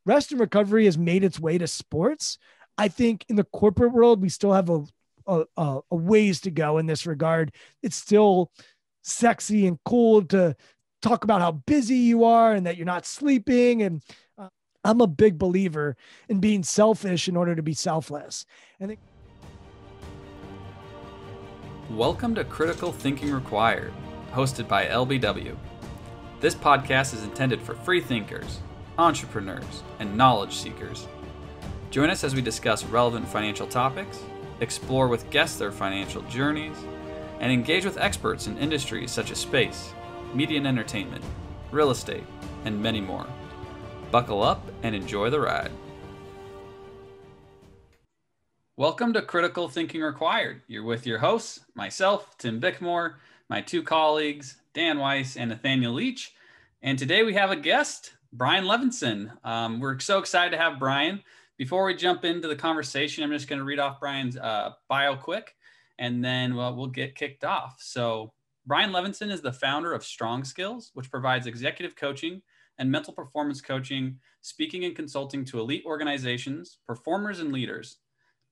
rest and recovery has made its way to sports. I think in the corporate world, we still have a ways to go in this regard. It's still sexy and cool to talk about how busy you are and that you're not sleeping. And I'm a big believer in being selfish in order to be selfless. And Welcome to Critical Thinking Required, hosted by LBW. This podcast is intended for free thinkers, entrepreneurs, and knowledge seekers. Join us as we discuss relevant financial topics, explore with guests their financial journeys, and engage with experts in industries such as space, media and entertainment, real estate, and many more. Buckle up and enjoy the ride. Welcome to Critical Thinking Required. You're with your hosts, myself, Tim Bickmore, my two colleagues, Dan Weiss and Nathaniel Leach. And today we have a guest, Brian Levenson. We're so excited to have Brian. Before we jump into the conversation, I'm just going to read off Brian's bio quick, and then we'll get kicked off. So Brian Levenson is the founder of Strong Skills, which provides executive coaching and mental performance coaching, speaking and consulting to elite organizations, performers, and leaders.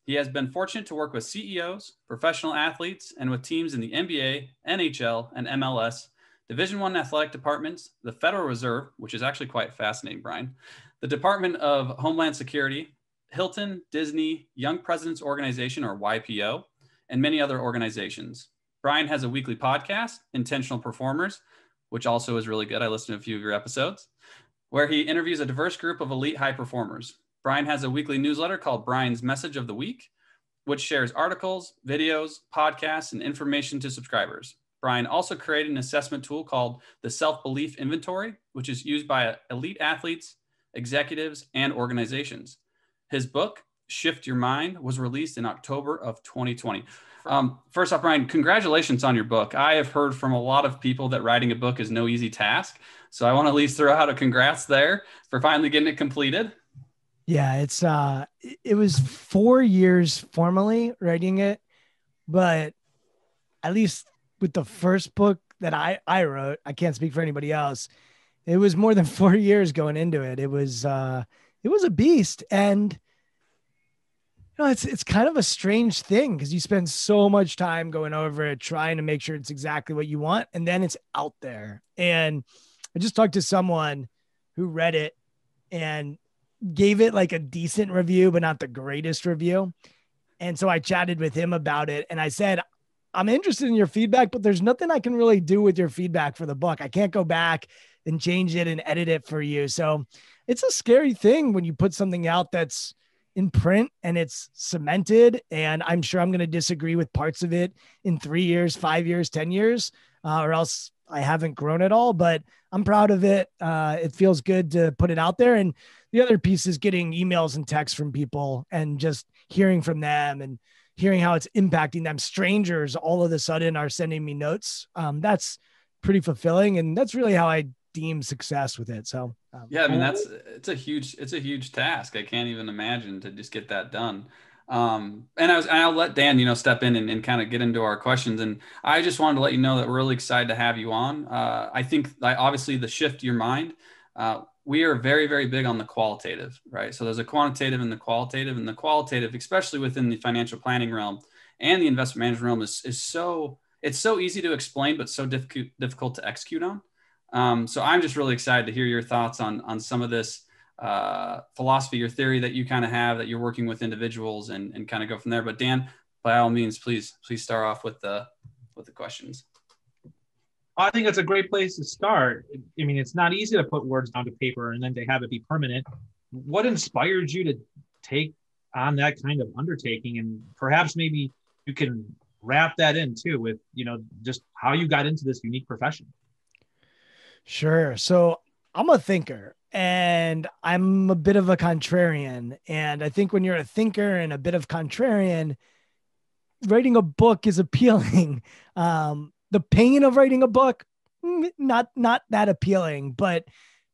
He has been fortunate to work with CEOs, professional athletes, and with teams in the NBA, NHL, and MLS, Division I athletic departments, the Federal Reserve, which is actually quite fascinating, Brian, the Department of Homeland Security, Hilton, Disney, Young Presidents Organization, or YPO, and many other organizations. Brian has a weekly podcast, Intentional Performers, which also is really good. I listened to a few of your episodes, where he interviews a diverse group of elite high performers. Brian has a weekly newsletter called Brian's Message of the Week, which shares articles, videos, podcasts, and information to subscribers. Brian also created an assessment tool called the Self-Belief Inventory, which is used by elite athletes, executives, and organizations. His book, Shift Your Mind, was released in October of 2020. First off, Brian, congratulations on your book. I have heard from a lot of people that writing a book is no easy task. So I want to at least throw out a congrats there for finally getting it completed. yeah, it was 4 years formally writing it, but at least with the first book that I wrote, I can't speak for anybody else. It was more than 4 years going into it. It was a beast. And it's kind of a strange thing because you spend so much time going over it, trying to make sure it's exactly what you want. And then it's out there. And I just talked to someone who read it and gave it like a decent review, but not the greatest review. And so I chatted with him about it. And I said, I'm interested in your feedback, but there's nothing I can really do with your feedback for the book. I can't go back and change it and edit it for you. So it's a scary thing when you put something out that's in print and it's cemented. And I'm sure I'm going to disagree with parts of it in 3 years, 5 years, 10 years, or else I haven't grown at all, but I'm proud of it. It feels good to put it out there. And the other piece is getting emails and texts from people and just hearing from them and hearing how it's impacting them. Strangers all of a sudden are sending me notes. That's pretty fulfilling. And that's really how I deem success with it. So yeah, I mean, it's a huge task. I can't even imagine to just get that done. And I'll let Dan, step in and kind of get into our questions. And I just wanted to let you know that we're really excited to have you on. I think obviously the Shift Your Mind, we are very, very big on the qualitative, right? So there's a quantitative and the qualitative, especially within the financial planning realm and the investment management realm it's so easy to explain, but so difficult to execute on. So I'm just really excited to hear your thoughts on some of this philosophy or theory that you kind of have that you're working with individuals and kind of go from there. But Dan, by all means, please start off with the questions. I think that's a great place to start. I mean, it's not easy to put words down to paper and then to have it be permanent. What inspired you to take on that kind of undertaking? And perhaps maybe you can wrap that in too with, just how you got into this unique profession. Sure. So I'm a thinker and I'm a bit of a contrarian. And I think when you're a thinker and a bit of contrarian, writing a book is appealing. The pain of writing a book, not that appealing, but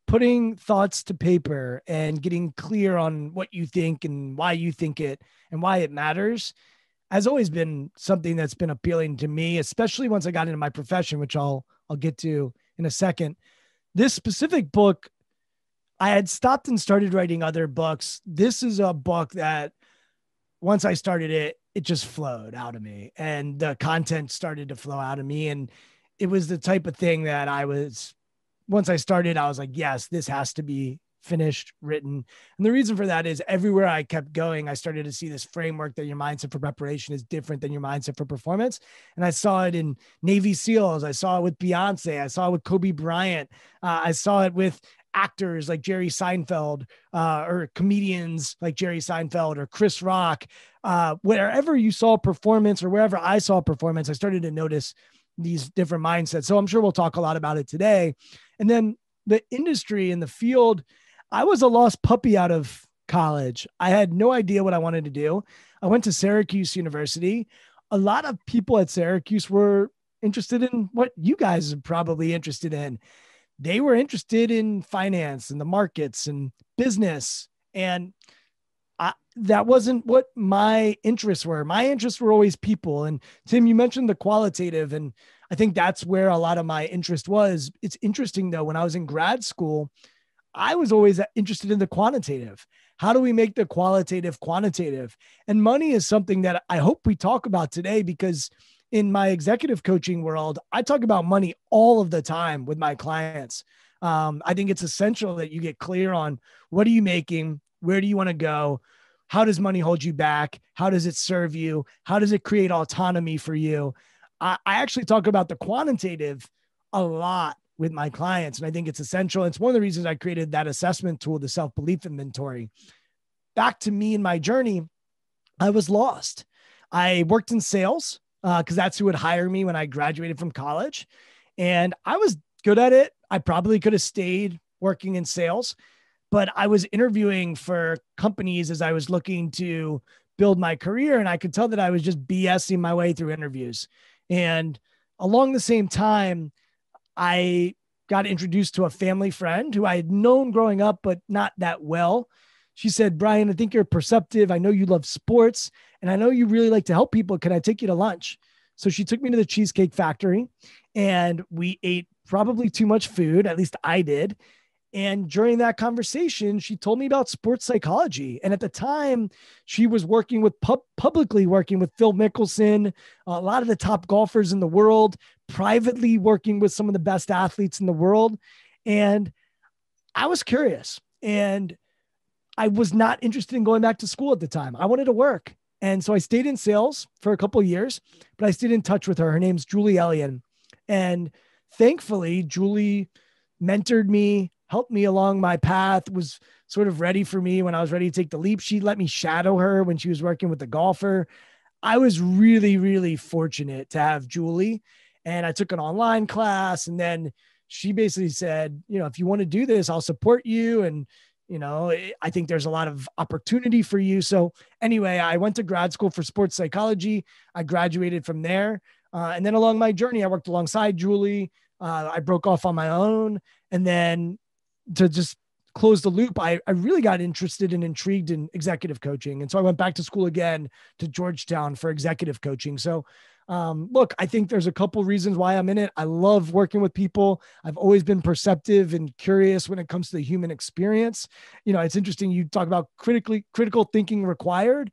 putting thoughts to paper and getting clear on what you think and why you think it and why it matters has always been something that's been appealing to me, especially once I got into my profession, which I'll get to in a second. This specific book, I had stopped and started writing other books. This is a book that once I started it, it just flowed out of me and the content started to flow out of me. And it was the type of thing that once I started, I was like, yes, this has to be finished, written. And the reason for that is everywhere I kept going, I started to see this framework that your mindset for preparation is different than your mindset for performance. And I saw it in Navy SEALs. I saw it with Beyonce. I saw it with Kobe Bryant. I saw it with actors like Jerry Seinfeld, or comedians like Jerry Seinfeld or Chris Rock. Wherever you saw performance or wherever I saw performance, I started to notice these different mindsets. So I'm sure we'll talk a lot about it today. And then the industry and the field, I was a lost puppy out of college. I had no idea what I wanted to do. I went to Syracuse University. A lot of people at Syracuse were interested in what you guys are probably interested in. They were interested in finance and the markets and business. And that wasn't what my interests were. My interests were always people. And Tim, you mentioned the qualitative, and I think that's where a lot of my interest was. It's interesting though, when I was in grad school, I was always interested in the quantitative. How do we make the qualitative quantitative? And money is something that I hope we talk about today, because in my executive coaching world, I talk about money all of the time with my clients. I think it's essential that you get clear on what are you making? Where do you want to go? How does money hold you back? How does it serve you? How does it create autonomy for you? I actually talk about the quantitative a lot with my clients. And I think it's essential. It's one of the reasons I created that assessment tool, the self-belief inventory. Back to me and my journey, I was lost. I worked in sales because that's who would hire me when I graduated from college. And I was good at it. I probably could have stayed working in sales, but I was interviewing for companies as I was looking to build my career. And I could tell that I was just BSing my way through interviews. And along the same time, I got introduced to a family friend who I had known growing up, but not that well. She said, Brian, I think you're perceptive. I know you love sports and I know you really like to help people. Can I take you to lunch? So she took me to the Cheesecake Factory and we ate probably too much food. At least I did. And during that conversation, she told me about sports psychology. And at the time, she was working with publicly working with Phil Mickelson, a lot of the top golfers in the world, privately working with some of the best athletes in the world. And I was curious, and I was not interested in going back to school at the time. I wanted to work. And so I stayed in sales for a couple of years, but I stayed in touch with her. Her name's Julie Elliott. And thankfully, Julie mentored me, helped me along my path, was sort of ready for me when I was ready to take the leap. She let me shadow her when she was working with the golfer. I was really, really fortunate to have Julie. And I took an online class. And then she basically said, if you want to do this, I'll support you. And, I think there's a lot of opportunity for you. So anyway, I went to grad school for sports psychology. I graduated from there. And then along my journey, I worked alongside Julie. I broke off on my own. And then to just close the loop, I really got interested and intrigued in executive coaching. And so I went back to school again to Georgetown for executive coaching. So look, I think there's a couple reasons why I'm in it. I love working with people. I've always been perceptive and curious when it comes to the human experience. It's interesting. You talk about critical thinking required.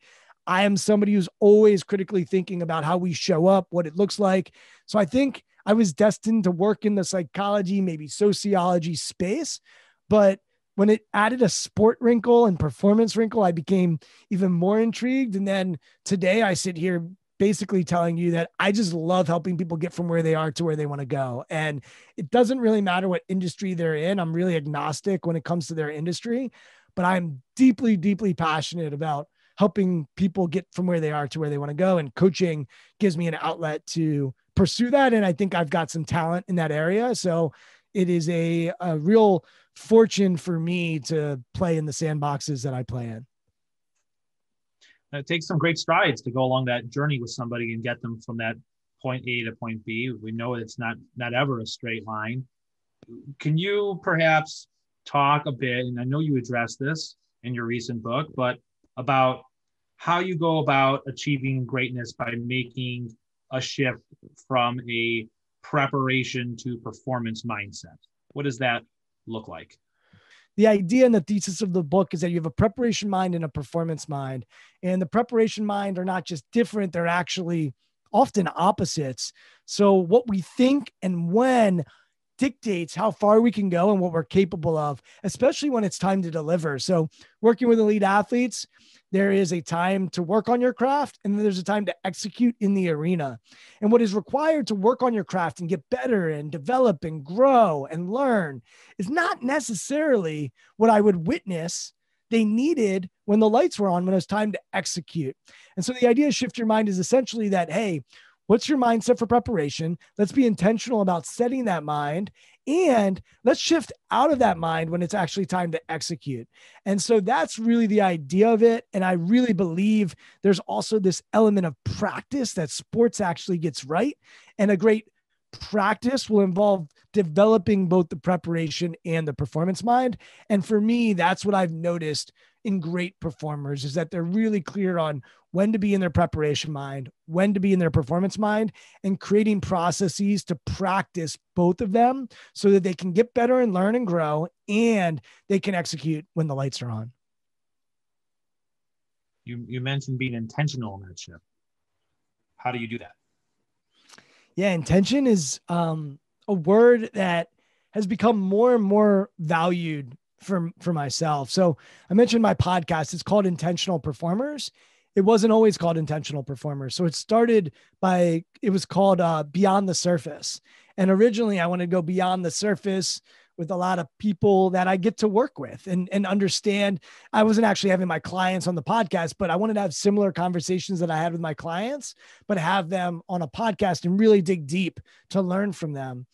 I am somebody who's always critically thinking about how we show up, what it looks like. So I think I was destined to work in the psychology, maybe sociology space, but when it added a sport wrinkle and performance wrinkle, I became even more intrigued. And then today I sit here basically telling you that I just love helping people get from where they are to where they want to go. And it doesn't really matter what industry they're in. I'm really agnostic when it comes to their industry, but I'm deeply, deeply passionate about helping people get from where they are to where they want to go. And coaching gives me an outlet to pursue that. And I think I've got some talent in that area. So it is a real fortune for me to play in the sandboxes that I play in. It takes some great strides to go along that journey with somebody and get them from that point A to point B. We know it's not ever a straight line. Can you perhaps talk a bit, and I know you addressed this in your recent book, but about how you go about achieving greatness by making a shift from a preparation to performance mindset? What does that look like? the idea and the thesis of the book is that you have a preparation mind and a performance mind. And the preparation mind are not just different, they're actually often opposites. So what we think and when dictates how far we can go and what we're capable of, especially when it's time to deliver. So working with elite athletes, there is a time to work on your craft, and then there's a time to execute in the arena. And what is required to work on your craft and get better and develop and grow and learn is not necessarily what I would witness they needed when the lights were on, when it was time to execute. And so the idea of shift your mind is essentially that, hey, what's your mindset for preparation? Let's be intentional about setting that mind, and let's shift out of that mind when it's actually time to execute. And so that's really the idea of it. And I really believe there's also this element of practice that sports actually gets right. And a great practice will involve developing both the preparation and the performance mind. And for me, that's what I've noticed in great performers, is that they're really clear on when to be in their preparation mind, when to be in their performance mind, and creating processes to practice both of them so that they can get better and learn and grow, and they can execute when the lights are on. You mentioned being intentional in that shift. How do you do that? Yeah, intention is a word that has become more and more valued for myself. So I mentioned my podcast. It's called Intentional Performers. It wasn't always called Intentional Performers. So it was called Beyond the Surface. And originally I wanted to go beyond the surface with a lot of people that I get to work with and understand. I wasn't actually having my clients on the podcast, but I wanted to have similar conversations that I had with my clients, but have them on a podcast and really dig deep to learn from them.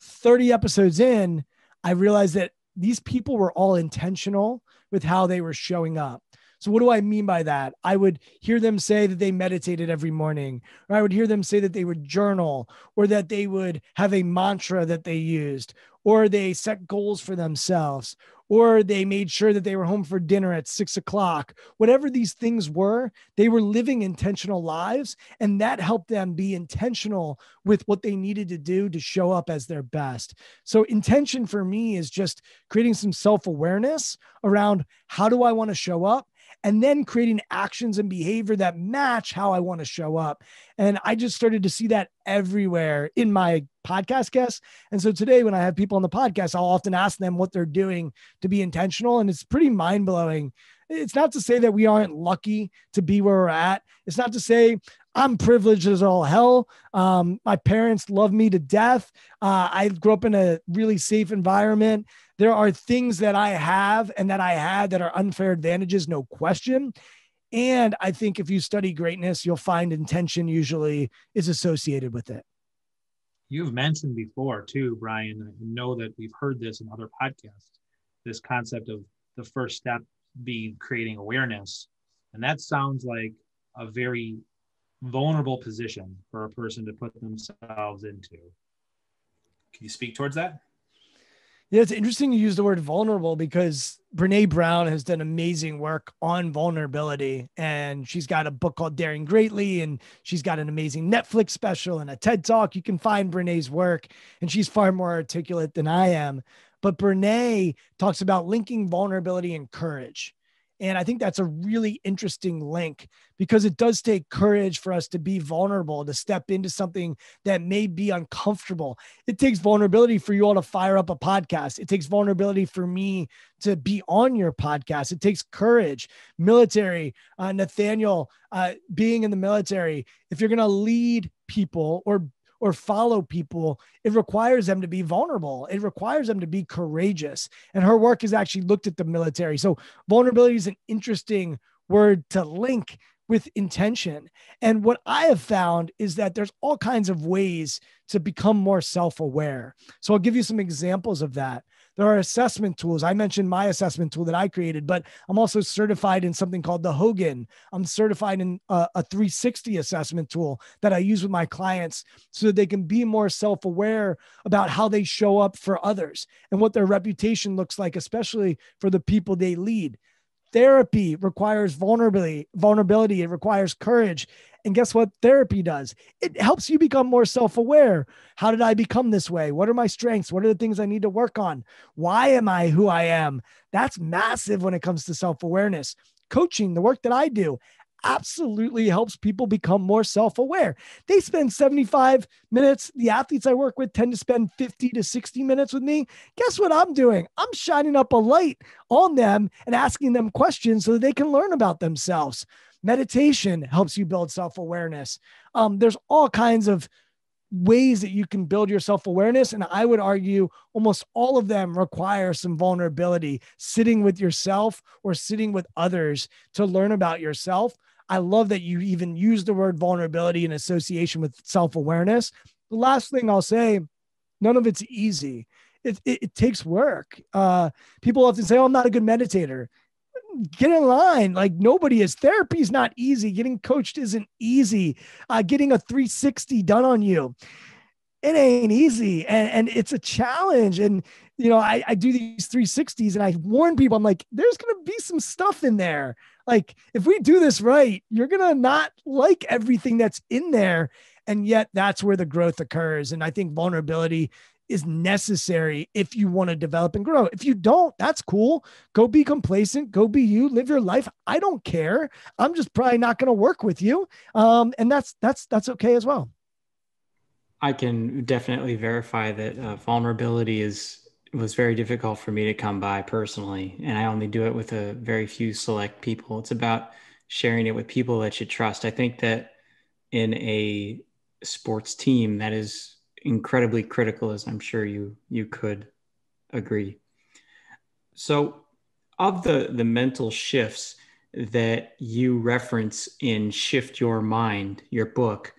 30 episodes in, I realized that these people were all intentional with how they were showing up. So what do I mean by that? I would hear them say that they meditated every morning, or I would hear them say that they would journal, or that they would have a mantra that they used, or they set goals for themselves, or they made sure that they were home for dinner at 6 o'clock. Whatever these things were, they were living intentional lives, and that helped them be intentional with what they needed to do to show up as their best. So intention for me is just creating some self-awareness around how do I want to show up, and then creating actions and behavior that match how I want to show up. And I just started to see that everywhere in my podcast guests. And so today when I have people on the podcast, I'll often ask them what they're doing to be intentional. And it's pretty mind blowing. It's not to say that we aren't lucky to be where we're at. It's not to say I'm privileged as all hell. My parents love me to death. I grew up in a really safe environment. There are things that I have and that I had that are unfair advantages, no question. And I think if you study greatness, you'll find intention usually is associated with it. You've mentioned before too, Brian, I know that we've heard this in other podcasts, this concept of the first step being creating awareness. And that sounds like a very vulnerable position for a person to put themselves into. Can you speak towards that? Yeah, it's interesting you use the word vulnerable, because Brene Brown has done amazing work on vulnerability, and she's got a book called Daring Greatly, and she's got an amazing Netflix special and a TED Talk. You can find Brene's work, and she's far more articulate than I am. But Brene talks about linking vulnerability and courage. And I think that's a really interesting link, because it does take courage for us to be vulnerable, to step into something that may be uncomfortable. It takes vulnerability for you all to fire up a podcast. It takes vulnerability for me to be on your podcast. It takes courage. Military, Nathaniel, being in the military, if you're going to lead people or follow people, it requires them to be vulnerable. It requires them to be courageous. And her work has actually looked at the military. So vulnerability is an interesting word to link with intention. And what I have found is that there's all kinds of ways to become more self-aware. So I'll give you some examples of that. There are assessment tools. I mentioned my assessment tool that I created, but I'm also certified in something called the Hogan. I'm certified in a 360 assessment tool that I use with my clients so that they can be more self-aware about how they show up for others and what their reputation looks like, especially for the people they lead. Therapy requires vulnerability. It requires courage. And guess what therapy does? It helps you become more self-aware. How did I become this way? What are my strengths? What are the things I need to work on? Why am I who I am? That's massive when it comes to self-awareness. Coaching, the work that I do, absolutely helps people become more self-aware. They spend 75 minutes. The athletes I work with tend to spend 50 to 60 minutes with me. Guess what I'm doing? I'm shining up a light on them and asking them questions so that they can learn about themselves. Meditation helps you build self-awareness. There's all kinds of ways that you can build your self-awareness. And I would argue almost all of them require some vulnerability, sitting with yourself or sitting with others to learn about yourself. I love that you even use the word vulnerability in association with self-awareness. The last thing I'll say, none of it's easy. It takes work. People often say, oh, I'm not a good meditator. Get in line. Like, nobody is. Therapy is not easy. Getting coached isn't easy. Getting a 360 done on you, it ain't easy. And it's a challenge. And, I do these 360s and I warn people, I'm like, there's going to be some stuff in there. Like, if we do this right, you're going to not like everything that's in there. And yet that's where the growth occurs. And I think vulnerability is necessary if you want to develop and grow. If you don't, that's cool. Go be complacent, go be you, live your life. I don't care. I'm just probably not going to work with you. And that's okay as well. I can definitely verify that vulnerability was very difficult for me to come by personally. And I only do it with a very few select people. It's about sharing it with people that you trust. I think that in a sports team, that is incredibly critical, as I'm sure you could agree. So of the mental shifts that you reference in Shift Your Mind, your book,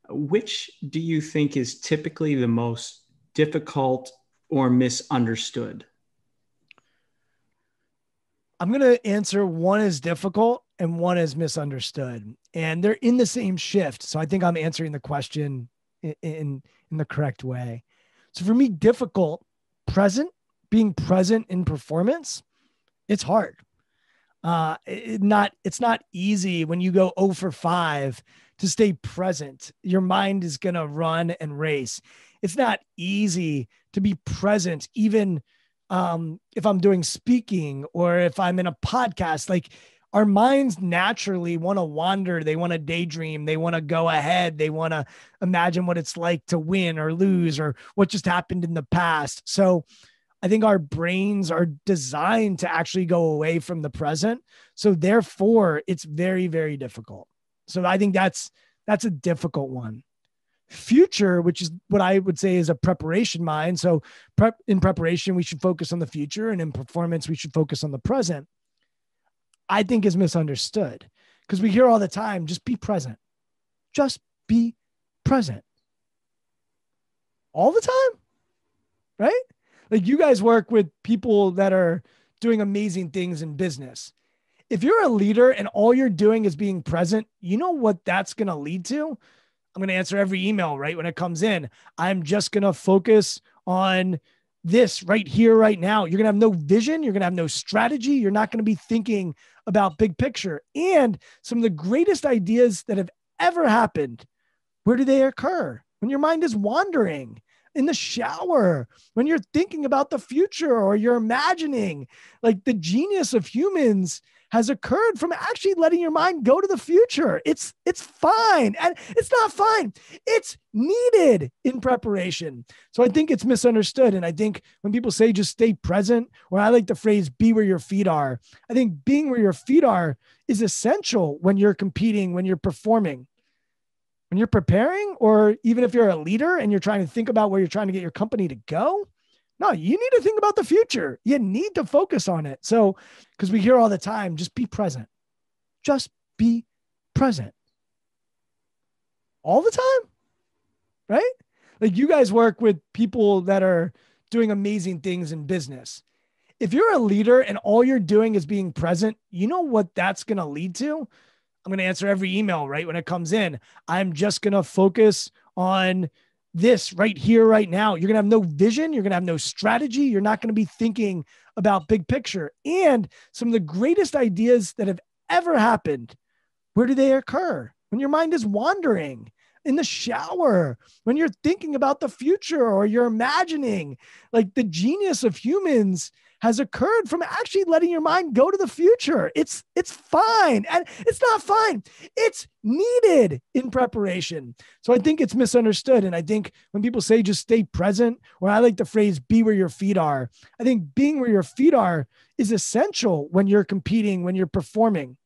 which do you think is typically the most difficult or misunderstood? I'm going to answer one is difficult and one is misunderstood, and they're in the same shift. So I think I'm answering the question in the correct way. So for me, difficult, being present in performance, it's hard. It's not easy when you go 0 for 5 to stay present. Your mind is going to run and race. It's not easy to be present, even if I'm doing speaking or if I'm in a podcast. Like, our minds naturally want to wander. They want to daydream. They want to go ahead. They want to imagine what it's like to win or lose or what just happened in the past. So I think our brains are designed to actually go away from the present. So therefore, it's very, very difficult. So I think that's a difficult one. Future, which is what I would say is a preparation mind. So in preparation, we should focus on the future, and in performance, we should focus on the present. I think is misunderstood because we hear all the time, just be present. Just be present. All the time, right? Like, you guys work with people that are doing amazing things in business. If you're a leader and all you're doing is being present, you know what that's going to lead to? I'm going to answer every email right when it comes in. I'm just going to focus on this right here, right now. You're going to have no vision. You're going to have no strategy. You're not going to be thinking about big picture. And some of the greatest ideas that have ever happened, where do they occur? When your mind is wandering in the shower, when you're thinking about the future or you're imagining. Like, the genius of humans has occurred from actually letting your mind go to the future. It's fine. And it's not fine. It's needed in preparation. So I think it's misunderstood. And I think when people say just stay present, or I like the phrase, be where your feet are, I think being where your feet are is essential when you're competing, when you're performing, when you're preparing, or even if you're a leader and you're trying to think about where you're trying to get your company to go. No, you need to think about the future. You need to focus on it. So, because we hear all the time, just be present. Just be present. All the time, right? Like, you guys work with people that are doing amazing things in business. If you're a leader and all you're doing is being present, you know what that's going to lead to? I'm going to answer every email right when it comes in. I'm just going to focus on this right here, right now. You're going to have no vision. You're going to have no strategy. You're not going to be thinking about big picture. And some of the greatest ideas that have ever happened, where do they occur? When your mind is wandering in the shower, when you're thinking about the future or you're imagining. Like, the genius of humans has occurred from actually letting your mind go to the future. It's fine. And it's not fine. It's needed in preparation. So I think it's misunderstood. And I think when people say just stay present, or I like the phrase be where your feet are, I think being where your feet are is essential when you're competing, when you're performing,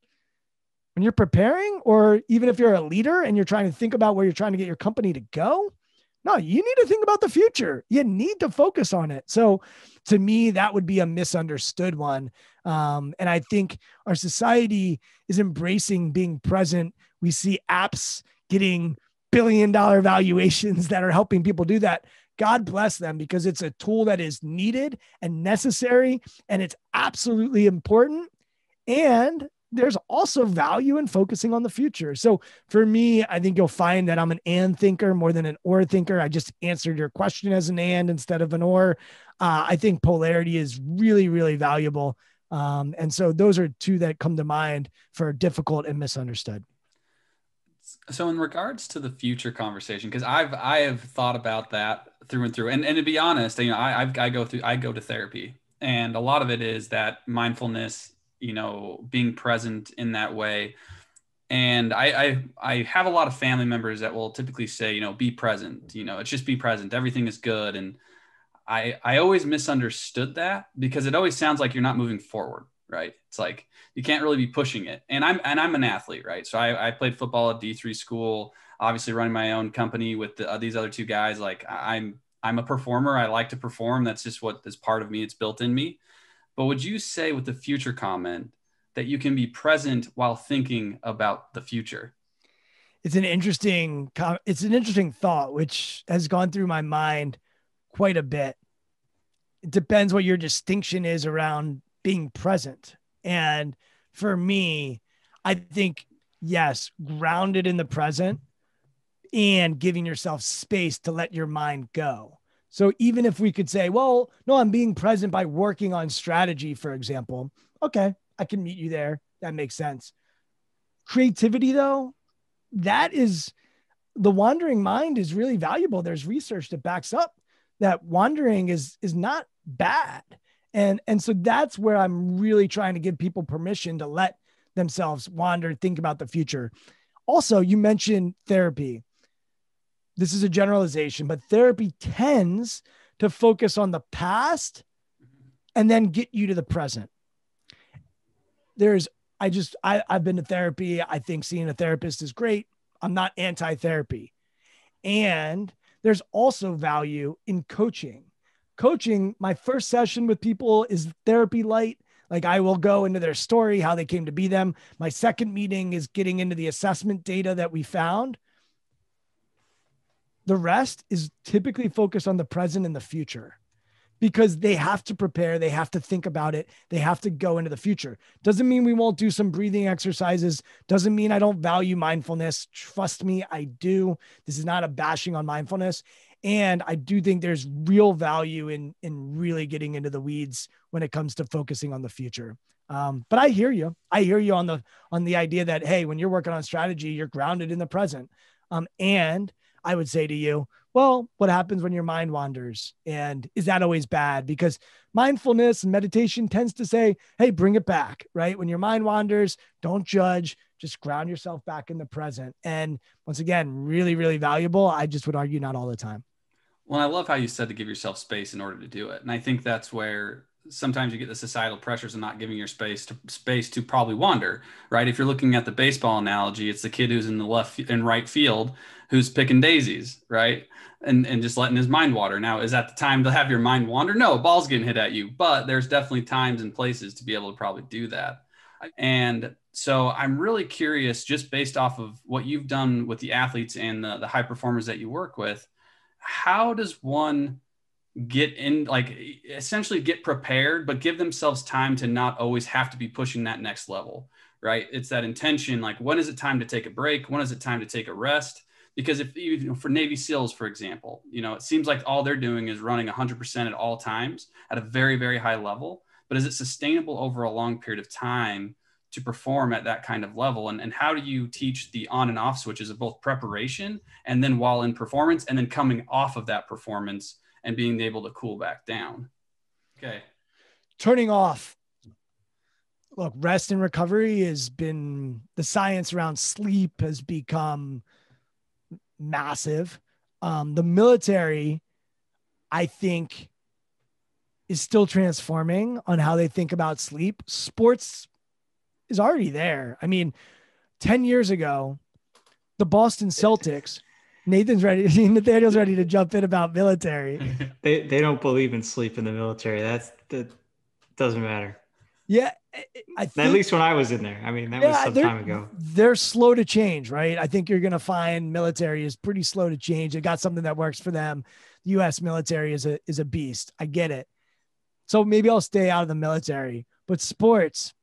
when you're preparing, or even if you're a leader and you're trying to think about where you're trying to get your company to go. No, you need to think about the future. You need to focus on it. So to me, that would be a misunderstood one. And I think our society is embracing being present. We see apps getting billion-dollar valuations that are helping people do that. God bless them, because it's a tool that is needed and necessary, and it's absolutely important. And there's also value in focusing on the future. So for me, I think you'll find that I'm an and thinker more than an or thinker. I just answered your question as an and instead of an or. I think polarity is really, really valuable. And so those are two that come to mind for difficult and misunderstood. So in regards to the future conversation, because I have thought about that through and through, and to be honest, you know, I go to therapy, and a lot of it is that mindfulness, you know, being present in that way. And I have a lot of family members that will typically say, you know, be present, you know, it's just be present. Everything is good. And I always misunderstood that, because it always sounds like you're not moving forward, right? It's like, you can't really be pushing it. And I'm an athlete, right? So I played football at D3 school, obviously running my own company with these other two guys. Like, I'm a performer. I like to perform. That's just what is part of me. It's built in me. But would you say with the future comment that you can be present while thinking about the future? It's an interesting thought, which has gone through my mind quite a bit. It depends what your distinction is around being present. And for me, I think, yes, grounded in the present and giving yourself space to let your mind go. So even if we could say, well, no, I'm being present by working on strategy, for example. Okay, I can meet you there. That makes sense. Creativity, though, that is, the wandering mind is really valuable. There's research that backs up that wandering is not bad. And so that's where I'm really trying to give people permission to let themselves wander, think about the future. Also, you mentioned therapy. This is a generalization, but therapy tends to focus on the past and then get you to the present. I've been to therapy. I think seeing a therapist is great. I'm not anti-therapy. And there's also value in coaching. Coaching, my first session with people is therapy light. Like, I will go into their story, how they came to be them. My second meeting is getting into the assessment data that we found. The rest is typically focused on the present and the future, because they have to prepare. They have to think about it. They have to go into the future. Doesn't mean we won't do some breathing exercises. Doesn't mean I don't value mindfulness. Trust me, I do. This is not a bashing on mindfulness. And I do think there's real value in really getting into the weeds when it comes to focusing on the future. But I hear you. I hear you on the idea that, hey, when you're working on strategy, you're grounded in the present. And I would say to you, well, what happens when your mind wanders? And is that always bad? Because mindfulness and meditation tends to say, hey, bring it back, right? When your mind wanders, don't judge, just ground yourself back in the present. And once again, really, really valuable. I just would argue not all the time. Well, I love how you said to give yourself space in order to do it. And I think that's where sometimes you get the societal pressures of not giving your space to probably wander, right? If you're looking at the baseball analogy, it's the kid who's in the left and right field who's picking daisies, right? And just letting his mind wander. Now, is that the time to have your mind wander? No, ball's getting hit at you, but there's definitely times and places to be able to probably do that. And so I'm really curious, just based off of what you've done with the athletes and the high performers that you work with, how does one get in, like, essentially get prepared, but give themselves time to not always have to be pushing that next level, right? It's that intention. Like, when is it time to take a break? When is it time to take a rest? Because if even for Navy SEALs, for example, it seems like all they're doing is running 100% at all times at a very, very high level. But is it sustainable over a long period of time to perform at that kind of level? And how do you teach the on and off switches of both preparation and then while in performance and then coming off of that performance and being able to cool back down? Okay. Turning off. Look, rest and recovery has been, the science around sleep has become massive. The military, I think, is still transforming on how they think about sleep. Sports is already there. I mean, 10 years ago, the Boston Celtics, Nathaniel's ready to jump in about military. They don't believe in sleep in the military. That doesn't matter. Yeah. I think, at least when I was in there. I mean, that was some time ago. They're slow to change, right? I think you're going to find military is pretty slow to change. They got something that works for them. The U.S. military is a beast. I get it. So maybe I'll stay out of the military. But sports,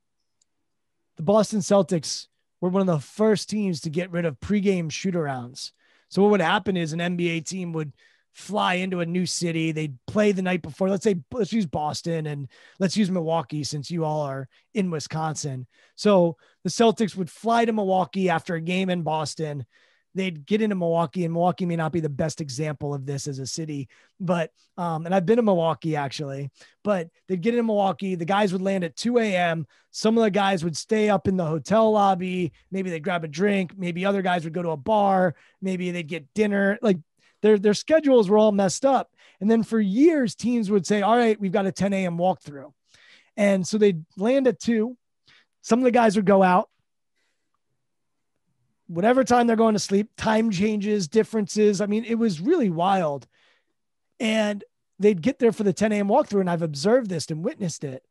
the Boston Celtics were one of the first teams to get rid of pregame shoot-arounds. So what would happen is an NBA team would fly into a new city. They'd play the night before. Let's use Boston and let's use Milwaukee since you all are in Wisconsin. So the Celtics would fly to Milwaukee after a game in Boston. They'd get into Milwaukee, and Milwaukee may not be the best example of this as a city, but, and I've been to Milwaukee actually, but they'd get into Milwaukee. The guys would land at 2 a.m. Some of the guys would stay up in the hotel lobby. Maybe they'd grab a drink. Maybe other guys would go to a bar. Maybe they'd get dinner. Like their schedules were all messed up. And then for years, teams would say, all right, we've got a 10 a.m. walkthrough. And so they'd land at 2. Some of the guys would go out. Whatever time they're going to sleep, time changes, differences. I mean, it was really wild. And they'd get there for the 10 a.m. walkthrough, and I've observed this and witnessed it.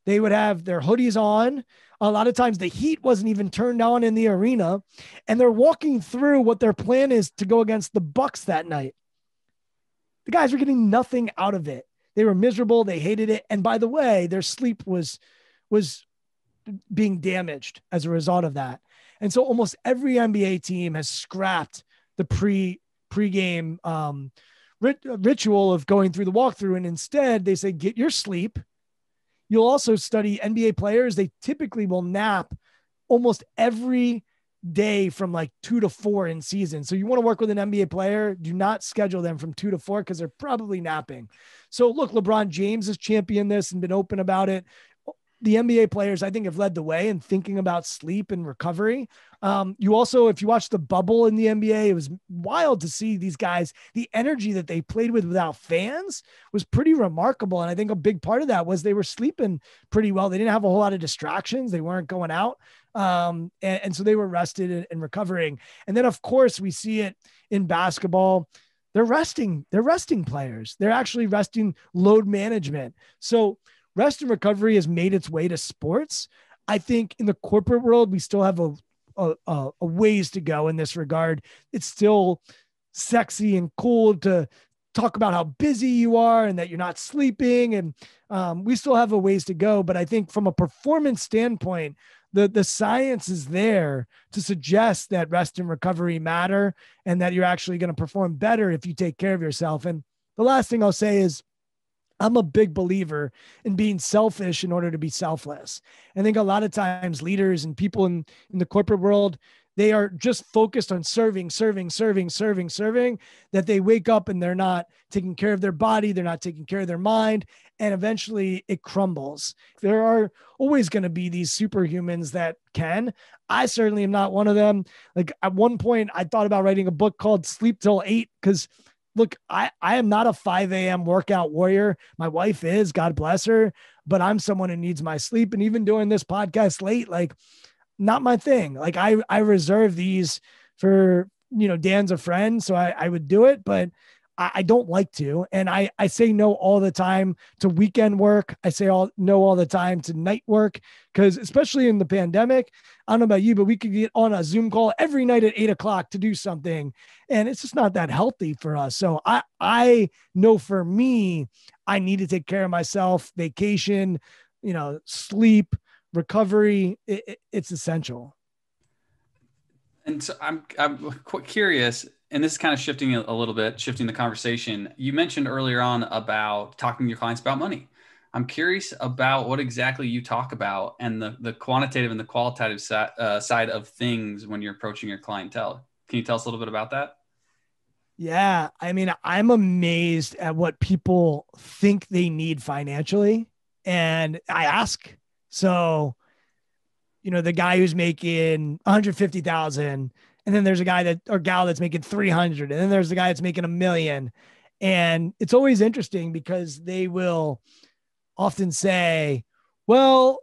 They would have their hoodies on. A lot of times the heat wasn't even turned on in the arena, and they're walking through what their plan is to go against the Bucks that night. The guys were getting nothing out of it. They were miserable. They hated it. And by the way, their sleep was being damaged as a result of that. And so almost every NBA team has scrapped the pregame ritual of going through the walkthrough. And instead they say, get your sleep. You'll also study NBA players. They typically will nap almost every day from like 2 to 4 in season. So you want to work with an NBA player, do not schedule them from 2 to 4 because they're probably napping. So look, LeBron James has championed this and been open about it. The NBA players, I think, have led the way in thinking about sleep and recovery. You also, if you watch the bubble in the NBA, it was wild to see these guys. The energy that they played with without fans was pretty remarkable. And I think a big part of that was they were sleeping pretty well. They didn't have a whole lot of distractions. They weren't going out. And so they were rested and recovering. And then, of course, we see it in basketball. They're resting players. They're actually resting load management. So rest and recovery has made its way to sports. I think in the corporate world, we still have a ways to go in this regard. It's still sexy and cool to talk about how busy you are and that you're not sleeping. And we still have a ways to go. But I think from a performance standpoint, the science is there to suggest that rest and recovery matter and that you're actually going to perform better if you take care of yourself. And the last thing I'll say is, I'm a big believer in being selfish in order to be selfless. I think a lot of times leaders and people in the corporate world, they are just focused on serving, that they wake up and they're not taking care of their body. They're not taking care of their mind. And eventually it crumbles. There are always going to be these superhumans that can. I certainly am not one of them. Like at one point I thought about writing a book called Sleep Till 8 because look, I am not a 5 a.m. workout warrior. My wife is, God bless her, but I'm someone who needs my sleep. And even doing this podcast late, like not my thing. Like I reserve these for, Dan's a friend. So I would do it, but I don't like to. And I say no all the time to weekend work. I say no all the time to night work. Cause especially in the pandemic, I don't know about you, but we could get on a Zoom call every night at 8:00 to do something. And it's just not that healthy for us. So I know for me, I need to take care of myself, vacation, sleep, recovery. It's essential. And so I'm quite curious, and this is kind of shifting a little bit, shifting the conversation. You mentioned earlier on about talking to your clients about money. I'm curious about what exactly you talk about and the quantitative and the qualitative side of things when you're approaching your clientele. Can you tell us a little bit about that? Yeah. I mean, I'm amazed at what people think they need financially. And I ask, so, the guy who's making 150,000, and then there's a guy or gal that's making 300, and then there's the guy that's making 1 million. And it's always interesting because they will often say, well,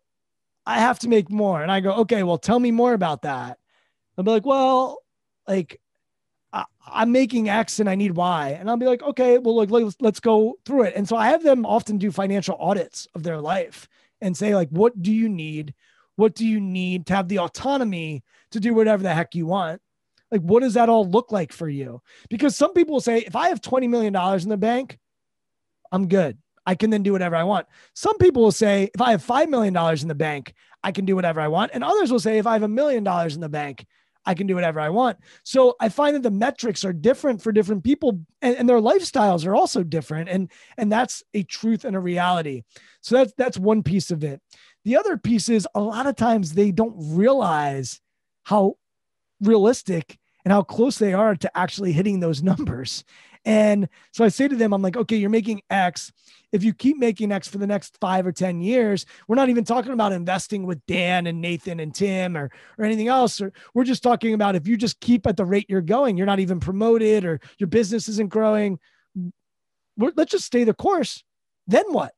I have to make more. And I go, okay, well, tell me more about that. They'll be like, well, like I'm making X and I need Y. And I'll be like, okay, well, let's go through it. And so I have them often do financial audits of their life and say, like, what do you need? What do you need to have the autonomy to do whatever the heck you want? Like, what does that all look like for you? Because some people will say, if I have $20 million in the bank, I'm good. I can then do whatever I want. Some people will say, if I have $5 million in the bank, I can do whatever I want. And others will say, if I have $1 million in the bank, I can do whatever I want. So I find that the metrics are different for different people, and their lifestyles are also different. And that's a truth and a reality. So that's one piece of it. The other piece is a lot of times they don't realize how realistic and how close they are to actually hitting those numbers. And so I say to them, I'm like, okay, you're making X. If you keep making X for the next 5 or 10 years, we're not even talking about investing with Dan and Nathan and Tim or anything else. Or we're just talking about if you just keep at the rate you're going, you're not even promoted or your business isn't growing. Let's just stay the course. Then what?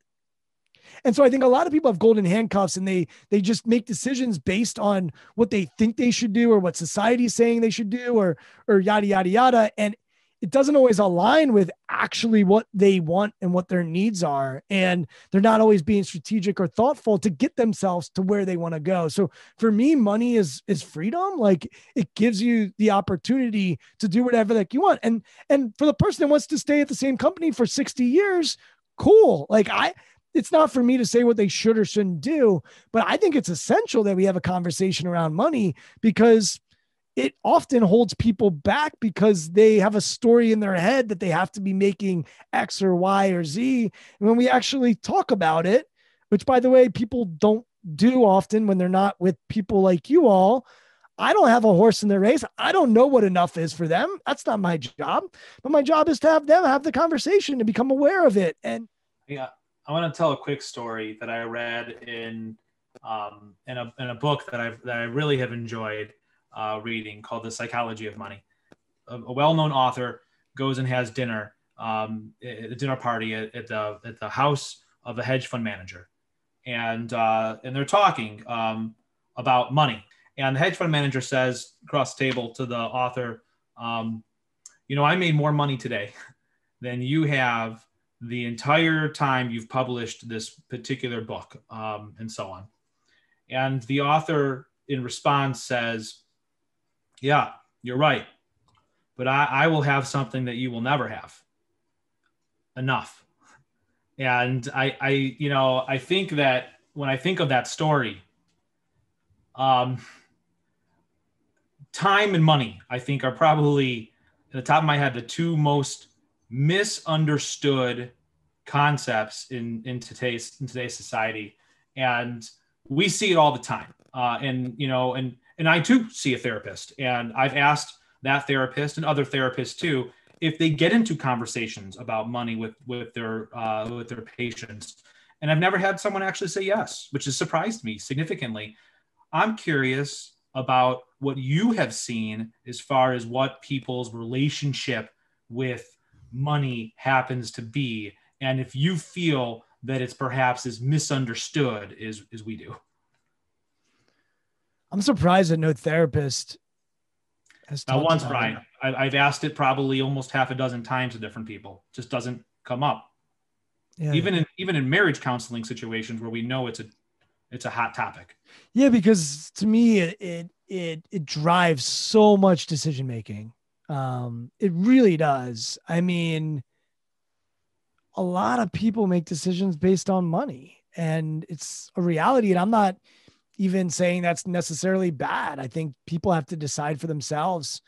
And so I think a lot of people have golden handcuffs and they just make decisions based on what they think they should do or what society is saying they should do or yada, yada, yada. And it doesn't always align with actually what they want and what their needs are. And they're not always being strategic or thoughtful to get themselves to where they want to go. So for me, money is freedom. Like it gives you the opportunity to do whatever that you want. And for the person that wants to stay at the same company for 60 years, cool. Like it's not for me to say what they should or shouldn't do, but I think it's essential that we have a conversation around money because it often holds people back because they have a story in their head that they have to be making X or Y or Z. And when we actually talk about it, which by the way, people don't do often when they're not with people like you all, I don't have a horse in the race. I don't know what enough is for them. That's not my job, but my job is to have them have the conversation to become aware of it. And yeah, I want to tell a quick story that I read in a book that I really have enjoyed reading called The Psychology of Money. A well-known author goes and has dinner, a dinner party at the house of a hedge fund manager, and they're talking about money. And the hedge fund manager says across the table to the author, I made more money today than you have the entire time you've published this particular book, and so on. And the author in response says, yeah, you're right. But I will have something that you will never have. Enough. And I think that when I think of that story, time and money, I think are probably at the top of my head, the two most misunderstood concepts in today's society. And we see it all the time. And I too see a therapist, and I've asked that therapist and other therapists too, if they get into conversations about money with their patients. And I've never had someone actually say yes, which has surprised me significantly. I'm curious about what you have seen as far as what people's relationship with money happens to be, and if you feel that it's perhaps as misunderstood as we do. I'm surprised that no therapist has talked once, about Brian. I've asked it probably almost half a dozen times to different people. It just doesn't come up. Yeah. Even in marriage counseling situations where we know it's a hot topic. Yeah, because to me it drives so much decision making. It really does. I mean, a lot of people make decisions based on money, and it's a reality. And I'm not even saying that's necessarily bad. I think people have to decide for themselves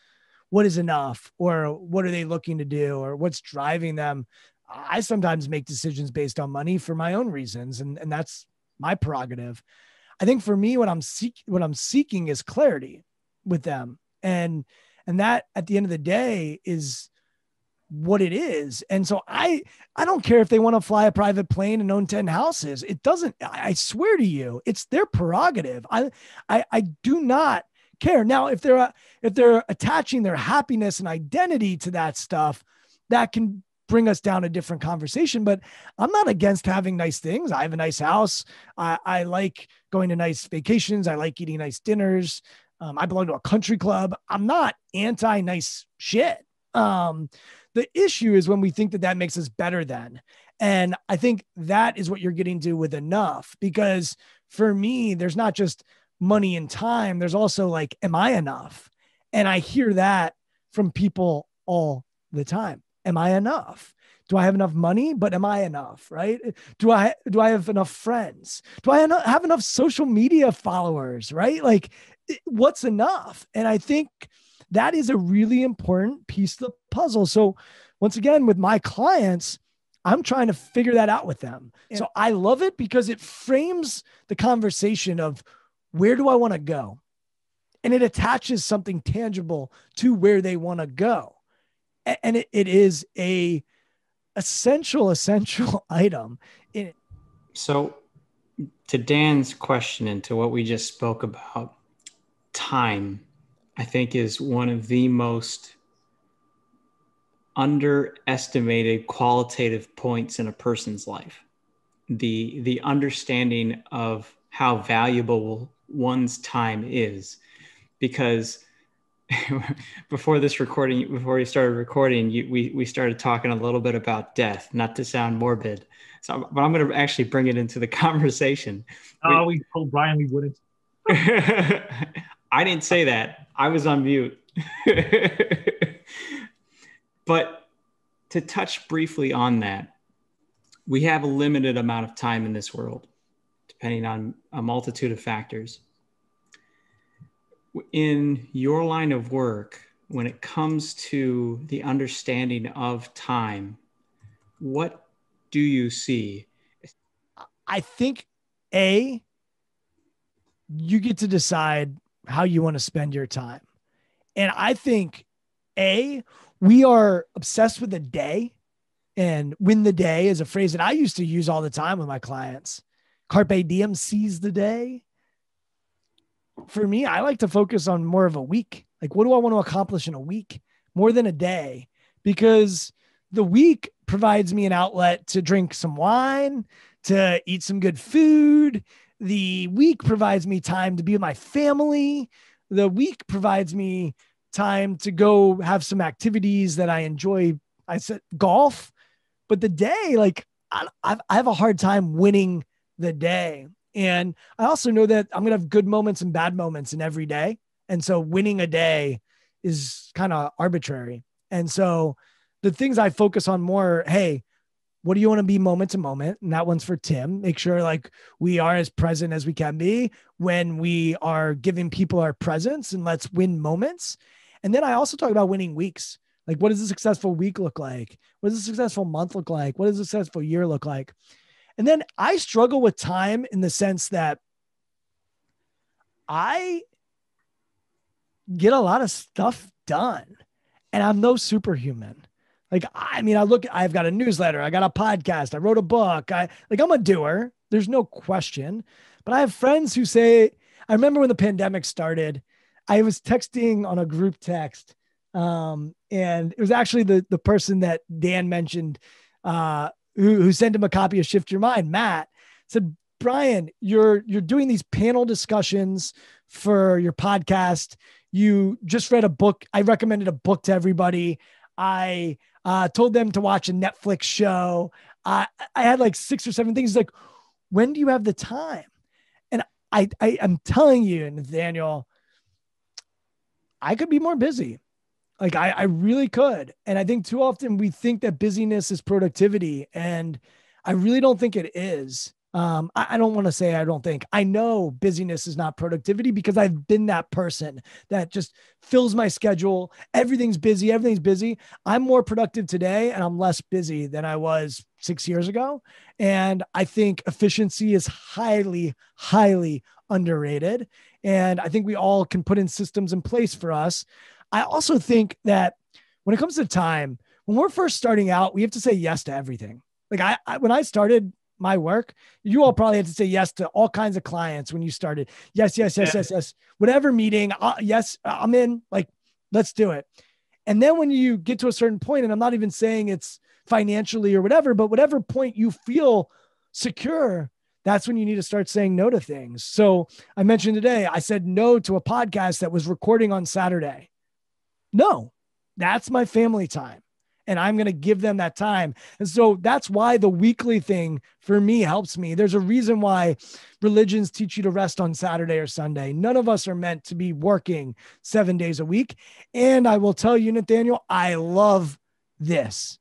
what is enough, or what are they looking to do, or what's driving them. I sometimes make decisions based on money for my own reasons, and that's my prerogative. I think for me, what I'm seeking is clarity with them. And that at the end of the day is what it is. And so I don't care if they want to fly a private plane and own 10 houses. It doesn't, I swear to you, it's their prerogative. I do not care. Now, if they're attaching their happiness and identity to that stuff, that can bring us down a different conversation, but I'm not against having nice things. I have a nice house. I like going to nice vacations. I like eating nice dinners. I belong to a country club. I'm not anti nice shit. The issue is when we think that makes us better than. And I think that is what you're getting to with enough, because for me, there's not just money and time. There's also like, am I enough? And I hear that from people all the time. Am I enough? Do I have enough money? But am I enough? Right? Do I have enough friends? Do I have enough social media followers? Right? Like, what's enough? And I think that is a really important piece of the puzzle. So once again, with my clients, I'm trying to figure that out with them. So I love it because it frames the conversation of where do I want to go? And it attaches something tangible to where they want to go. And it is a essential item. So to Dan's question and to what we just spoke about, time, I think, is one of the most underestimated qualitative points in a person's life. The understanding of how valuable one's time is, because before we started recording, we started talking a little bit about death, not to sound morbid. So, but I'm going to actually bring it into the conversation. We told Brian we wouldn't. I didn't say that. I was on mute. But to touch briefly on that, we have a limited amount of time in this world, depending on a multitude of factors. In your line of work, when it comes to the understanding of time, what do you see? I think, you get to decide how you want to spend your time. And I think, we are obsessed with the day, and win the day is a phrase that I used to use all the time with my clients. Carpe diem, seize the day. For me, I like to focus on more of a week. Like, what do I want to accomplish in a week more than a day? Because the week provides me an outlet to drink some wine, to eat some good food. The week provides me time to be with my family. The week provides me time to go have some activities that I enjoy. I said golf, but the day, like, I have a hard time winning the day. And I also know that I'm going to have good moments and bad moments in every day. And so winning a day is kind of arbitrary. And so the things I focus on more, hey, what do you want to be moment to moment? And that one's for Tim. Make sure like we are as present as we can be when we are giving people our presence, and let's win moments. And then I also talk about winning weeks. Like, what does a successful week look like? What does a successful month look like? What does a successful year look like? And then I struggle with time in the sense that I get a lot of stuff done, and I'm no superhuman. Like, I mean, I've got a newsletter, I got a podcast, I wrote a book. I'm a doer. There's no question. But I have friends who say, I remember when the pandemic started, I was texting on a group text. And it was actually the person that Dan mentioned, who sent him a copy of Shift Your Mind, Matt, said, Brian, you're doing these panel discussions for your podcast. You just read a book. I recommended a book to everybody. I told them to watch a Netflix show. I had like 6 or 7 things. He's like, when do you have the time? And I'm telling you, Nathaniel, I could be more busy. Like I really could. And I think too often we think that busyness is productivity, and I really don't think it is. I don't want to say I don't think. I know busyness is not productivity because I've been that person that just fills my schedule. Everything's busy. Everything's busy. I'm more productive today and I'm less busy than I was 6 years ago. And I think efficiency is highly, highly underrated. And I think we all can put in systems in place for us. I also think that when it comes to time, when we're first starting out, we have to say yes to everything. Like when I started my work, you all probably had to say yes to all kinds of clients when you started. Yes, yes, yes, yes, yes. Whatever meeting, yes, I'm in. Like, let's do it. And then when you get to a certain point, and I'm not even saying it's financially or whatever, but whatever point you feel secure, that's when you need to start saying no to things. So I mentioned today, I said no to a podcast that was recording on Saturday. No, that's my family time. And I'm going to give them that time. And so that's why the weekly thing for me helps me. There's a reason why religions teach you to rest on Saturday or Sunday. None of us are meant to be working 7 days a week. And I will tell you, Nathaniel, I love this.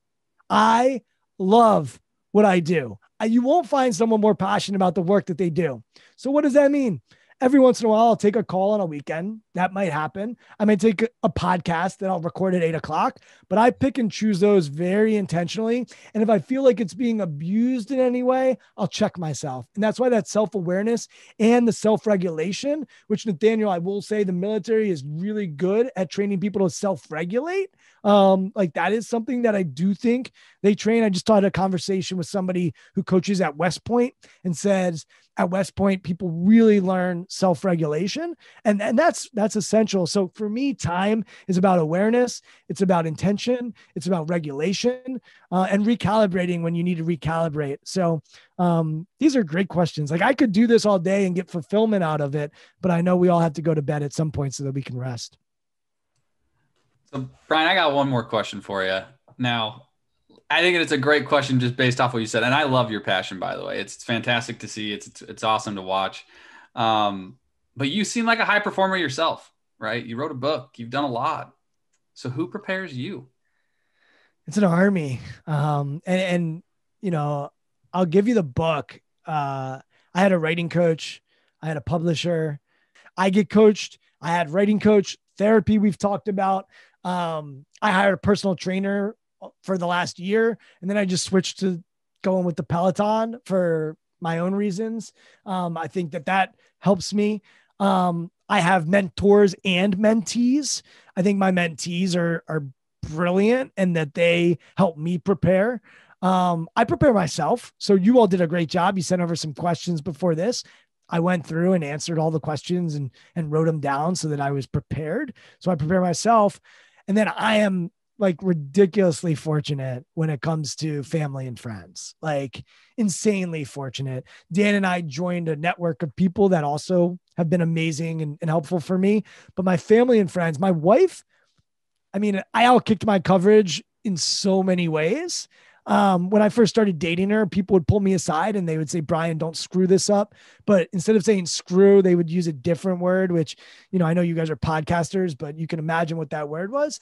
I love what I do. You won't find someone more passionate about the work that they do. So what does that mean? Every once in a while, I'll take a call on a weekend. That might happen. I might take a podcast that I'll record at 8:00, but I pick and choose those very intentionally. And if I feel like it's being abused in any way, I'll check myself. And that's why that self-awareness and the self-regulation, which Nathaniel, I will say the military is really good at training people to self-regulate. Like that is something that I do think they train. I just had a conversation with somebody who coaches at West Point and says, at West Point, people really learn self-regulation, and that's essential. So for me, time is about awareness. It's about intention. It's about regulation and recalibrating when you need to recalibrate. So these are great questions. Like I could do this all day and get fulfillment out of it, but I know we all have to go to bed at some point so that we can rest. So Brian, I got one more question for you. Now, I think it's a great question just based off what you said. And I love your passion, by the way. It's fantastic to see. It's awesome to watch. But you seem like a high performer yourself, right? You wrote a book. You've done a lot. So who prepares you? It's an army. And you know, I'll give you the book. I had a writing coach. I had a publisher. I get coached. I had writing coach, therapy we've talked about. I hired a personal trainer for the last year. And then I just switched to going with the Peloton for my own reasons. I think that helps me. I have mentors and mentees. I think my mentees are brilliant and that they help me prepare. I prepare myself. So you all did a great job. You sent over some questions before this. I went through and answered all the questions and wrote them down so that I was prepared. So I prepare myself. And then I am like ridiculously fortunate when it comes to family and friends, like insanely fortunate. Dan and I joined a network of people that also have been amazing and helpful for me. But my family and friends, my wife, I mean, I outkicked my coverage in so many ways. When I first started dating her, people would pull me aside and they would say, Brian, don't screw this up. But instead of saying screw, they would use a different word, which, you know, I know you guys are podcasters, but you can imagine what that word was.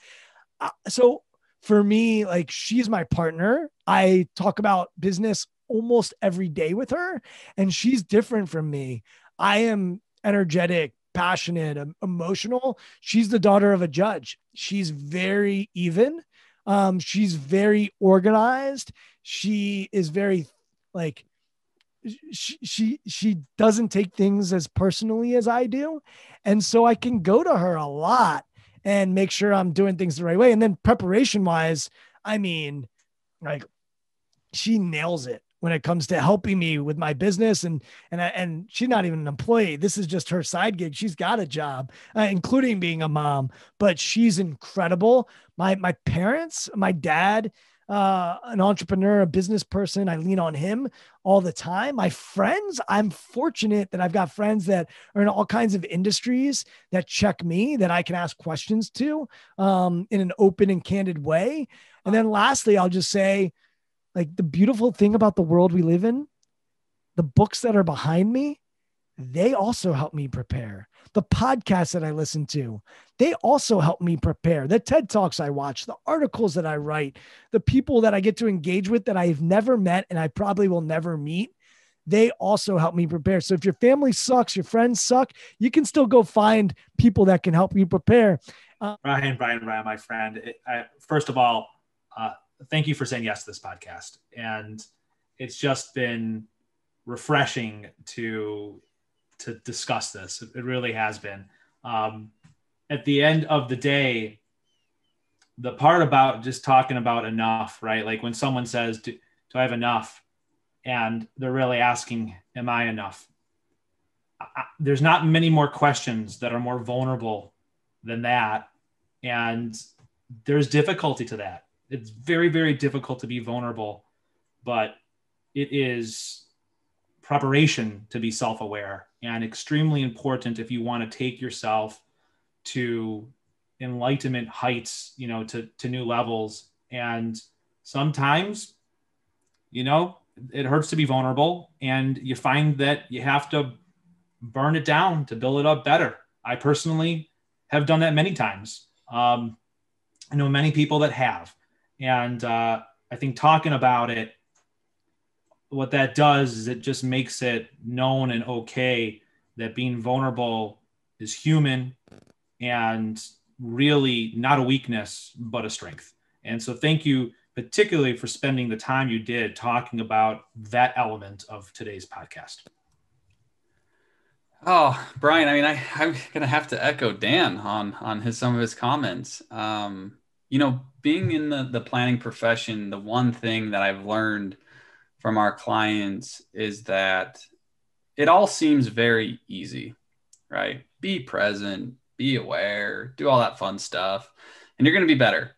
So for me, like she's my partner. I talk about business almost every day with her and she's different from me. I am energetic, passionate, emotional. She's the daughter of a judge. She's very even. She's very organized. She is very like, she doesn't take things as personally as I do. And so I can go to her a lot and make sure I'm doing things the right way. And then preparation wise, I mean, like she nails it when it comes to helping me with my business. And she's not even an employee. This is just her side gig. She's got a job, including being a mom, but she's incredible. My parents, my dad, an entrepreneur, a business person. I lean on him all the time. My friends, I'm fortunate that I've got friends that are in all kinds of industries that check me, that I can ask questions to in an open and candid way. And then lastly, I'll just say, like the beautiful thing about the world we live in, the books that are behind me, they also help me prepare. The podcasts that I listen to, they also help me prepare. The TED Talks I watch, the articles that I write, the people that I get to engage with that I've never met and I probably will never meet, they also help me prepare. So if your family sucks, your friends suck, you can still go find people that can help you prepare. Brian, my friend, first of all, thank you for saying yes to this podcast. And it's just been refreshing to discuss this. It really has been. At the end of the day, the part about just talking about enough, right? Like when someone says, do I have enough? And they're really asking, am I enough? There's not many more questions that are more vulnerable than that. And there's difficulty to that. It's very, very difficult to be vulnerable, but it is preparation to be self-aware and extremely important if you want to take yourself to enlightenment heights, to new levels. And sometimes, it hurts to be vulnerable, and you find that you have to burn it down to build it up better. I personally have done that many times. I know many people that have. And I think talking about it, what that does is it just makes it known and okay that being vulnerable is human and really not a weakness, but a strength. And so thank you particularly for spending the time you did talking about that element of today's podcast. Oh, Brian, I mean, I'm going to have to echo Dan on some of his comments. Being in the planning profession, the one thing that I've learned from our clients is that it all seems very easy, right? Be present, be aware, do all that fun stuff, and you're going to be better.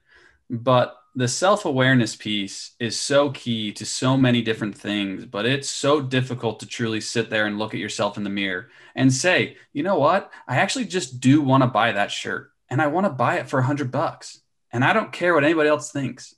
But the self-awareness piece is so key to so many different things, but it's so difficult to truly sit there and look at yourself in the mirror and say, you know what? I actually just do want to buy that shirt, and I want to buy it for $100, and I don't care what anybody else thinks,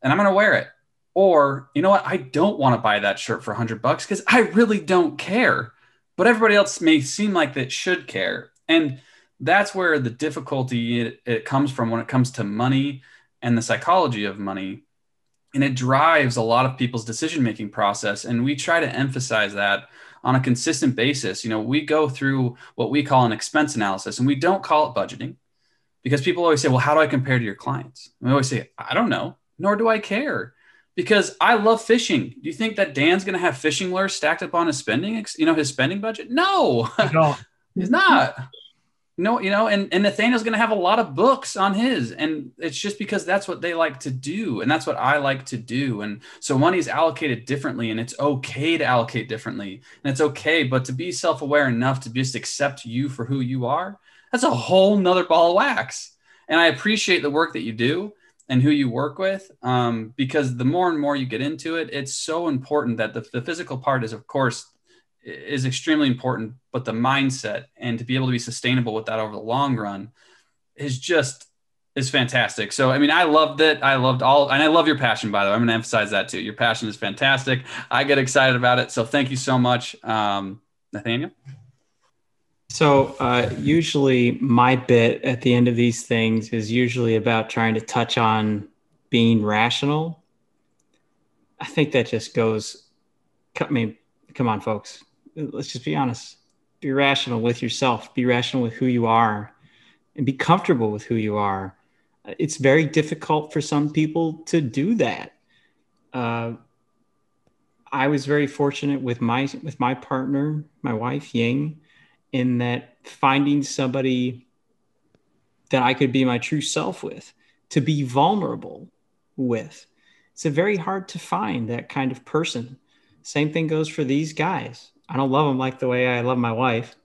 and I'm going to wear it. Or, you know what? I don't want to buy that shirt for $100 because I really don't care, but everybody else may seem like they should care. And that's where the difficulty it comes from when it comes to money and the psychology of money. And it drives a lot of people's decision-making process. And we try to emphasize that on a consistent basis. We go through what we call an expense analysis, and we don't call it budgeting because people always say, well, how do I compare to your clients? And we always say, I don't know, nor do I care. Because I love fishing. Do you think that Dan's going to have fishing lures stacked up on his spending, his spending budget? No, he's not. No, and Nathaniel's going to have a lot of books on his, and it's just because that's what they like to do. And that's what I like to do. And so money's allocated differently, and it's okay to allocate differently, and it's okay, but to be self-aware enough to just accept you for who you are, that's a whole nother ball of wax. And I appreciate the work that you do and who you work with, because the more and more you get into it, it's so important that the physical part is, of course, is extremely important, but the mindset and to be able to be sustainable with that over the long run is fantastic. So, I mean, I loved it. I loved and I love your passion, by the way. I'm going to emphasize that too. Your passion is fantastic. I get excited about it. So thank you so much. Nathaniel? So usually my bit at the end of these things is usually about trying to touch on being rational. I think that just goes, come on, folks. Let's just be honest. Be rational with yourself. Be rational with who you are and be comfortable with who you are. It's very difficult for some people to do that. I was very fortunate with my partner, my wife, Ying, in that finding somebody that I could be my true self with, to be vulnerable with. It's very hard to find that kind of person. Same thing goes for these guys. I don't love them like the way I love my wife,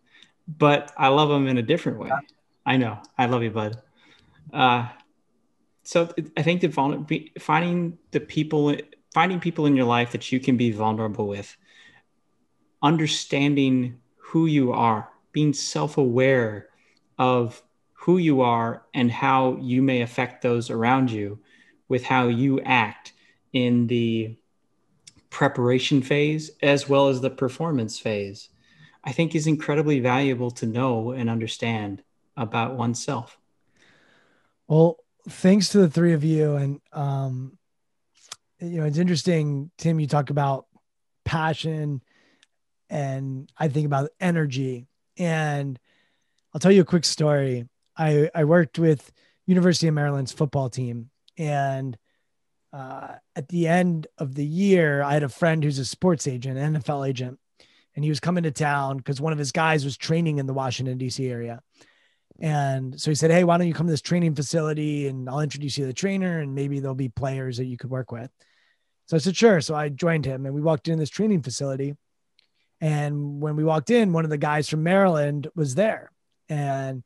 but I love them in a different way. I know. I love you, bud. So I think that finding people in your life that you can be vulnerable with, understanding who you are, being self-aware of who you are and how you may affect those around you with how you act in the preparation phase as well as the performance phase, I think is incredibly valuable to know and understand about oneself. Well, thanks to the three of you. And, it's interesting, Tim, you talk about passion and I think about energy. And I'll tell you a quick story. I worked with University of Maryland's football team, and at the end of the year, I had a friend who's a sports agent, an NFL agent, and he was coming to town because one of his guys was training in the Washington, D.C. area. And so he said, hey, why don't you come to this training facility and I'll introduce you to the trainer and maybe there'll be players that you could work with. So I said, sure. So I joined him and we walked in this training facility. And when we walked in, one of the guys from Maryland was there. And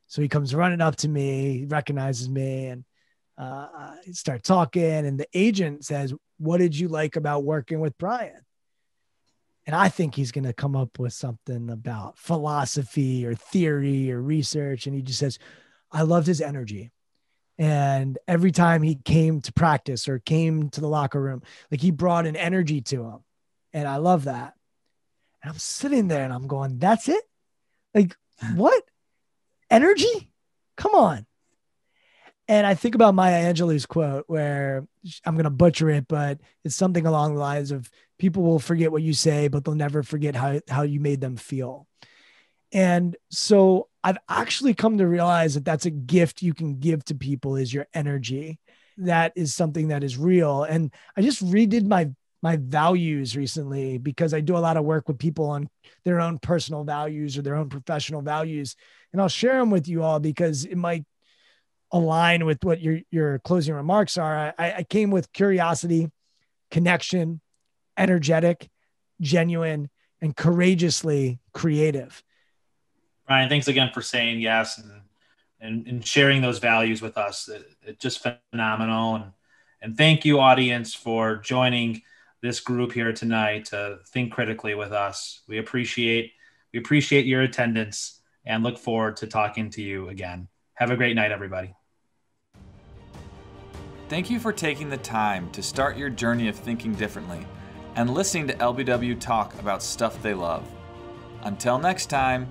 so he comes running up to me, he recognizes me, and start talking. And the agent says, what did you like about working with Brian? And I think he's going to come up with something about philosophy or theory or research. And he just says, I loved his energy. And every time he came to practice or came to the locker room, like he brought an energy to him. And I love that. And I'm sitting there and I'm going, that's it? Like, what? Energy? Come on. And I think about Maya Angelou's quote where I'm going to butcher it, but it's something along the lines of people will forget what you say, but they'll never forget how you made them feel. And so I've actually come to realize that that's a gift you can give to people is your energy. That is something that is real. And I just redid my values recently because I do a lot of work with people on their own personal values or their own professional values. And I'll share them with you all because it might align with what your closing remarks are. I came with curiosity, connection, energetic, genuine, and courageously creative. Brian, thanks again for saying yes and sharing those values with us. It's just phenomenal. And thank you, audience, for joining this group here tonight to think critically with us. We appreciate your attendance and look forward to talking to you again. Have a great night, everybody. Thank you for taking the time to start your journey of thinking differently and listening to LBW talk about stuff they love. Until next time,